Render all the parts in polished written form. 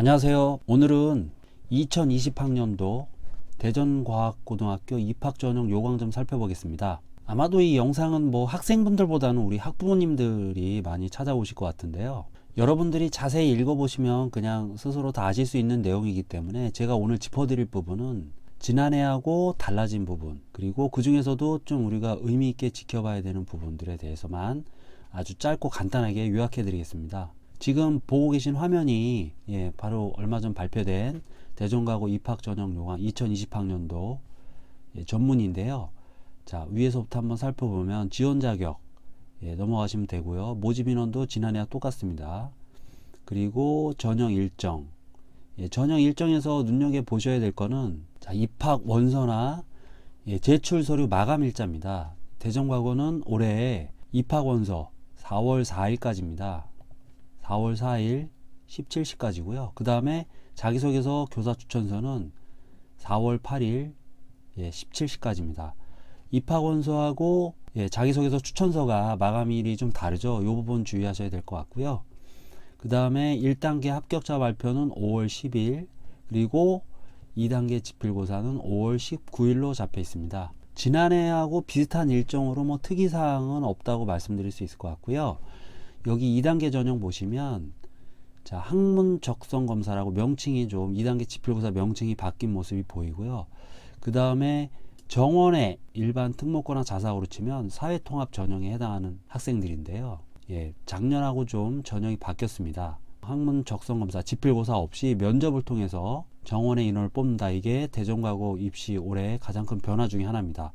안녕하세요. 오늘은 2020학년도 대전과학고등학교 입학전형 요강 좀 살펴보겠습니다. 아마도 이 영상은 학생분들보다는 우리 학부모님들이 많이 찾아오실 것 같은데요. 여러분들이 자세히 읽어보시면 그냥 스스로 다 아실 수 있는 내용이기 때문에 제가 오늘 짚어드릴 부분은 지난해하고 달라진 부분, 그리고 그 중에서도 좀 우리가 의미 있게 지켜봐야 되는 부분들에 대해서만 아주 짧고 간단하게 요약해 드리겠습니다. 지금 보고 계신 화면이 바로 얼마 전 발표된 대전과고 입학전형 요강 2020학년도 전문인데요. 자, 위에서부터 한번 살펴보면 지원 자격 넘어가시면 되고요. 모집 인원도 지난해와 똑같습니다. 그리고 전형 일정, 전형 일정에서 눈여겨 보셔야 될 거는 자, 입학 원서나 제출 서류 마감 일자입니다. 대전과고는 올해 입학 원서 4월 4일까지입니다. 4월 4일 17시까지고요. 그 다음에 자기소개서 교사 추천서는 4월 8일 17시까지입니다. 입학원서하고 자기소개서 추천서가 마감일이 좀 다르죠. 이 부분 주의하셔야 될 것 같고요. 그 다음에 1단계 합격자 발표는 5월 10일, 그리고 2단계 지필고사는 5월 19일로 잡혀 있습니다. 지난해하고 비슷한 일정으로 특이사항은 없다고 말씀드릴 수 있을 것 같고요. 여기 2단계 전형 보시면 자, 학문 적성 검사라고 명칭이 좀 2단계 지필고사 명칭이 바뀐 모습이 보이고요. 그 다음에 정원의 일반 특목고나 자사고로 치면 사회통합 전형에 해당하는 학생들인데요. 작년하고 좀 전형이 바뀌었습니다. 학문 적성 검사 지필고사 없이 면접을 통해서 정원의 인원을 뽑는다. 이게 대전과고 입시 올해 가장 큰 변화 중에 하나입니다.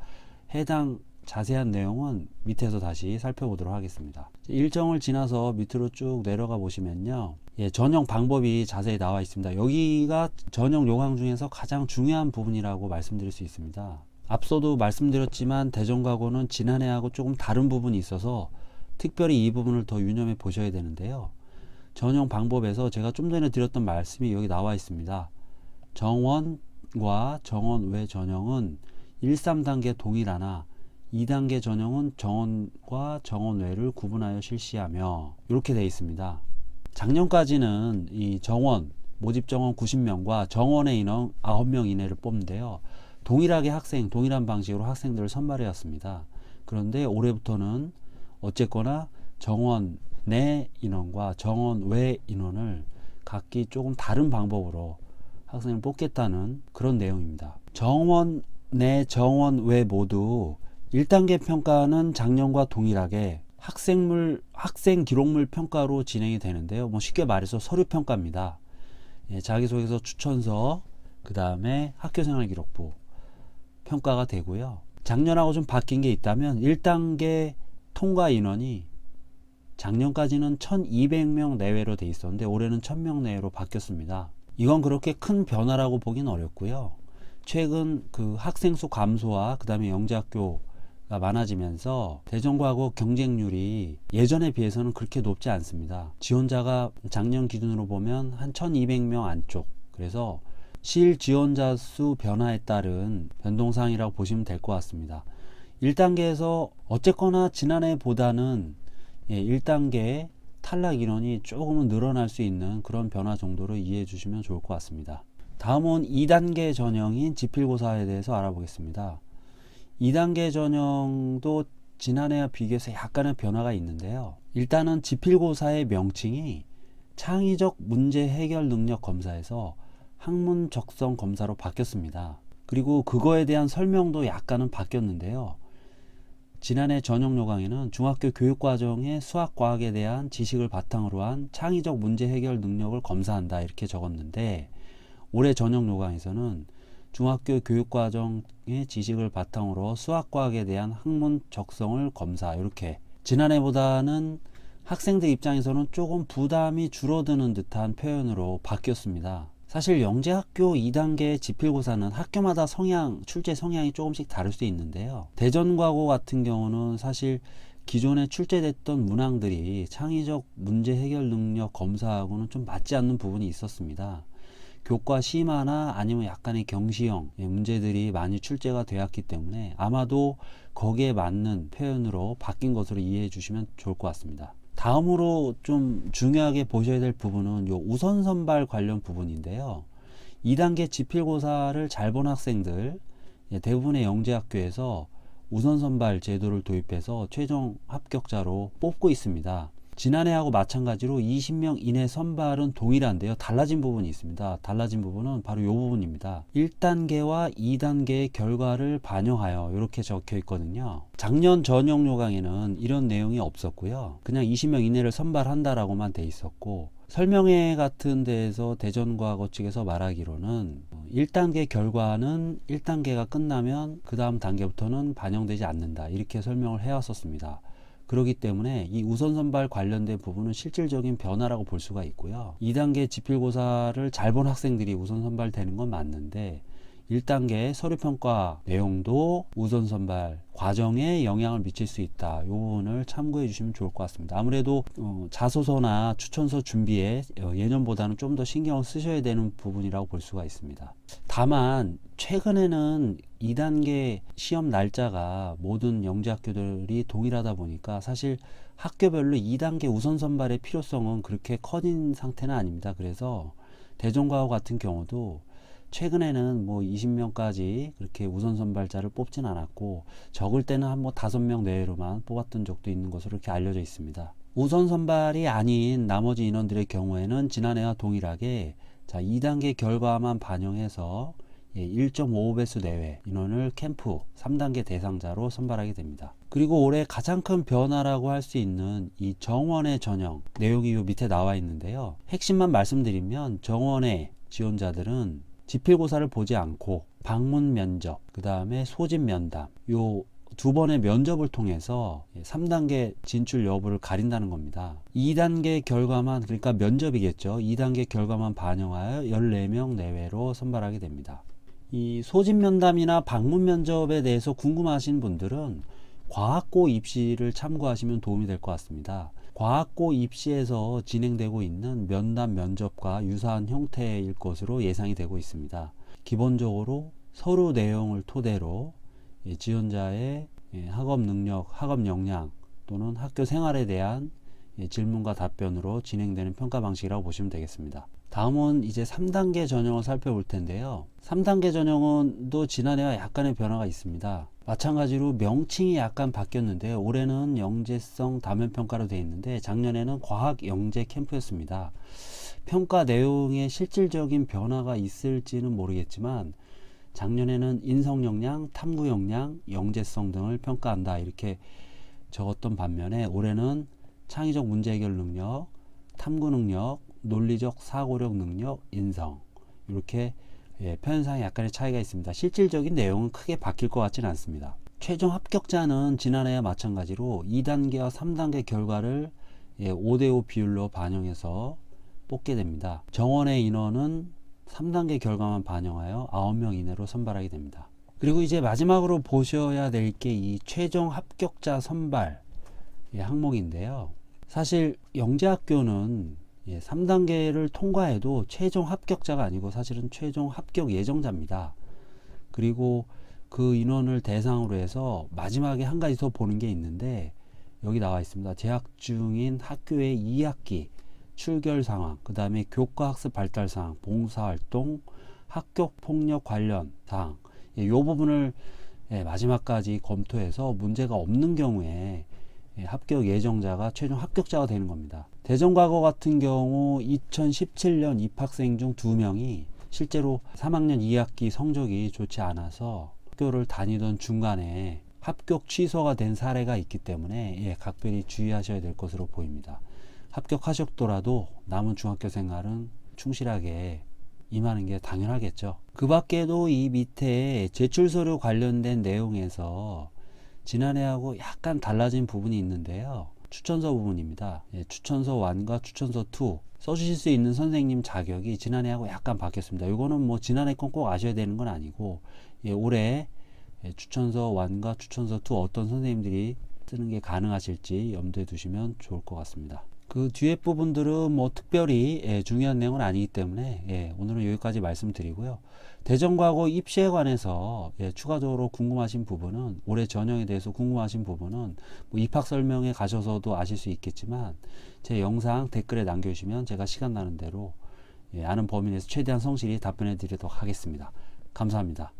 해당 자세한 내용은 밑에서 다시 살펴보도록 하겠습니다. 일정을 지나서 밑으로 쭉 내려가 보시면요. 전형 방법이 자세히 나와 있습니다. 여기가 전형 요강 중에서 가장 중요한 부분이라고 말씀드릴 수 있습니다. 앞서도 말씀드렸지만 대전과고는 지난해하고 조금 다른 부분이 있어서 특별히 이 부분을 더 유념해 보셔야 되는데요. 전형 방법에서 제가 좀 전에 드렸던 말씀이 여기 나와 있습니다. 정원과 정원 외 전형은 1, 3단계 동일하나 2단계 전형은 정원과 정원 외를 구분하여 실시하며 이렇게 되어 있습니다. 작년까지는 이 정원, 모집 정원 90명과 정원의 인원 9명 이내를 뽑는데요. 동일하게 동일한 방식으로 학생들을 선발해 왔습니다. 그런데 올해부터는 어쨌거나 정원 내 인원과 정원 외 인원을 각기 조금 다른 방법으로 학생을 뽑겠다는 그런 내용입니다. 정원 내 정원 외 모두 1단계 평가는 작년과 동일하게 학생 기록물 평가로 진행이 되는데요. 쉽게 말해서 서류 평가입니다. 자기소개서 추천서, 그 다음에 학교생활 기록부 평가가 되고요. 작년하고 좀 바뀐 게 있다면 1단계 통과 인원이 작년까지는 1200명 내외로 돼 있었는데 올해는 1000명 내외로 바뀌었습니다. 이건 그렇게 큰 변화라고 보기는 어렵고요. 최근 그 학생 수 감소와 그 다음에 영재학교가 많아지면서 대전과고 경쟁률이 예전에 비해서는 그렇게 높지 않습니다. 지원자가 작년 기준으로 보면 한 1200명 안쪽, 그래서 실 지원자 수 변화에 따른 변동사항이라고 보시면 될 것 같습니다. 1단계에서 어쨌거나 지난해보다는 1단계 탈락 인원이 조금은 늘어날 수 있는 그런 변화 정도로 이해해 주시면 좋을 것 같습니다. 다음은 2단계 전형인 지필고사에 대해서 알아보겠습니다. 2단계 전형도 지난해와 비교해서 약간의 변화가 있는데요. 일단은 지필고사의 명칭이 창의적 문제 해결 능력 검사에서 학문 적성 검사로 바뀌었습니다. 그리고 그거에 대한 설명도 약간은 바뀌었는데요. 지난해 전형 요강에는 중학교 교육과정의 수학과학에 대한 지식을 바탕으로 한 창의적 문제 해결 능력을 검사한다 이렇게 적었는데, 올해 전형 요강에서는 중학교 교육과정의 지식을 바탕으로 수학과학에 대한 학문 적성을 검사, 이렇게 지난해보다는 학생들 입장에서는 조금 부담이 줄어드는 듯한 표현으로 바뀌었습니다. 사실 영재학교 2단계 지필고사는 학교마다 출제 성향이 조금씩 다를 수 있는데요. 대전과고 같은 경우는 사실 기존에 출제됐던 문항들이 창의적 문제 해결 능력 검사하고는 좀 맞지 않는 부분이 있었습니다. 교과 심화나 아니면 약간의 경시형 문제들이 많이 출제가 되었기 때문에 아마도 거기에 맞는 표현으로 바뀐 것으로 이해해 주시면 좋을 것 같습니다. 다음으로 좀 중요하게 보셔야 될 부분은 요 우선 선발 관련 부분인데요. 2단계 지필고사를 잘 본 학생들, 대부분의 영재학교에서 우선 선발 제도를 도입해서 최종 합격자로 뽑고 있습니다. 지난해하고 마찬가지로 20명 이내 선발은 동일한데요. 달라진 부분이 있습니다. 달라진 부분은 바로 이 부분입니다. 1단계와 2단계의 결과를 반영하여 이렇게 적혀 있거든요. 작년 전형 요강에는 이런 내용이 없었고요. 그냥 20명 이내를 선발한다라고만 돼 있었고, 설명회 같은 데에서 대전과거 측에서 말하기로는 1단계 결과는 1단계가 끝나면 그 다음 단계부터는 반영되지 않는다, 이렇게 설명을 해왔었습니다. 그렇기 때문에 이 우선 선발 관련된 부분은 실질적인 변화라고 볼 수가 있고요. 2단계 지필고사를 잘 본 학생들이 우선 선발되는 건 맞는데 1단계 서류평가 내용도 우선 선발 과정에 영향을 미칠 수 있다. 이 부분을 참고해 주시면 좋을 것 같습니다. 아무래도 자소서나 추천서 준비에 예년보다는 좀 더 신경을 쓰셔야 되는 부분이라고 볼 수가 있습니다. 다만 최근에는 2단계 시험 날짜가 모든 영재학교들이 동일하다 보니까 사실 학교별로 2단계 우선 선발의 필요성은 그렇게 커진 상태는 아닙니다. 그래서 대전과거 같은 경우도 최근에는 뭐 20명까지 그렇게 우선 선발자를 뽑진 않았고, 적을 때는 한 뭐 5명 내외로만 뽑았던 적도 있는 것으로 이렇게 알려져 있습니다. 우선 선발이 아닌 나머지 인원들의 경우에는 지난해와 동일하게 2단계 결과만 반영해서 1.55배수 내외 인원을 캠프 3단계 대상자로 선발하게 됩니다. 그리고 올해 가장 큰 변화라고 할 수 있는 이 정원의 전형 내용이 요 밑에 나와 있는데요. 핵심만 말씀드리면 정원의 지원자들은 지필고사를 보지 않고 방문 면접, 그 다음에 소집 면담, 요 두 번의 면접을 통해서 3단계 진출 여부를 가린다는 겁니다. 2단계 결과만, 그러니까 면접이겠죠. 2단계 결과만 반영하여 14명 내외로 선발하게 됩니다. 이 소집 면담이나 방문 면접에 대해서 궁금하신 분들은 과학고 입시를 참고하시면 도움이 될 것 같습니다. 과학고 입시에서 진행되고 있는 면담 면접과 유사한 형태일 것으로 예상이 되고 있습니다. 기본적으로 서류 내용을 토대로 지원자의 학업 능력, 학업 역량 또는 학교 생활에 대한 질문과 답변으로 진행되는 평가 방식이라고 보시면 되겠습니다. 다음은 이제 3단계 전형을 살펴볼 텐데요. 3단계 전형은 또 지난해와 약간의 변화가 있습니다. 마찬가지로 명칭이 약간 바뀌었는데요. 올해는 영재성 다면평가로 되어 있는데 작년에는 과학 영재 캠프였습니다. 평가 내용에 실질적인 변화가 있을지는 모르겠지만 작년에는 인성 역량, 탐구 역량, 영재성 등을 평가한다, 이렇게 적었던 반면에 올해는 창의적 문제 해결 능력, 탐구 능력, 논리적 사고력 능력, 인성, 이렇게 표현상에 약간의 차이가 있습니다. 실질적인 내용은 크게 바뀔 것 같지는 않습니다. 최종 합격자는 지난해와 마찬가지로 2단계와 3단계 결과를 5대5 비율로 반영해서 뽑게 됩니다. 정원의 인원은 3단계 결과만 반영하여 9명 이내로 선발하게 됩니다. 그리고 이제 마지막으로 보셔야 될 게 이 최종 합격자 선발 항목인데요. 사실 영재학교는 3단계를 통과해도 최종 합격자가 아니고 사실은 최종 합격 예정자입니다. 그리고 그 인원을 대상으로 해서 마지막에 한 가지 더 보는 게 있는데 여기 나와 있습니다. 재학 중인 학교의 2학기 출결 상황, 그 다음에 교과 학습 발달 상황, 봉사활동, 학교 폭력 관련 사항, 이 부분을 마지막까지 검토해서 문제가 없는 경우에 합격 예정자가 최종 합격자가 되는 겁니다. 대전과거 같은 경우 2017년 입학생 중 2명이 실제로 3학년 2학기 성적이 좋지 않아서 학교를 다니던 중간에 합격 취소가 된 사례가 있기 때문에 각별히 주의하셔야 될 것으로 보입니다. 합격하셨더라도 남은 중학교 생활은 충실하게 임하는 게 당연하겠죠. 그 밖에도 이 밑에 제출서류 관련된 내용에서 지난해하고 약간 달라진 부분이 있는데요. 추천서 부분입니다. 추천서 1과 추천서 2 써주실 수 있는 선생님 자격이 지난해하고 약간 바뀌었습니다. 이거는 뭐 지난해 건 꼭 아셔야 되는 건 아니고 올해 추천서 1과 추천서 2 어떤 선생님들이 쓰는 게 가능하실지 염두에 두시면 좋을 것 같습니다. 그 뒤에 부분들은 뭐 특별히 중요한 내용은 아니기 때문에 오늘은 여기까지 말씀드리고요. 대전과고 입시에 관해서 추가적으로 궁금하신 부분은, 올해 전형에 대해서 궁금하신 부분은 뭐 입학 설명에 가셔서도 아실 수 있겠지만 제 영상 댓글에 남겨주시면 제가 시간 나는 대로 아는 범위 내에서 최대한 성실히 답변해 드리도록 하겠습니다. 감사합니다.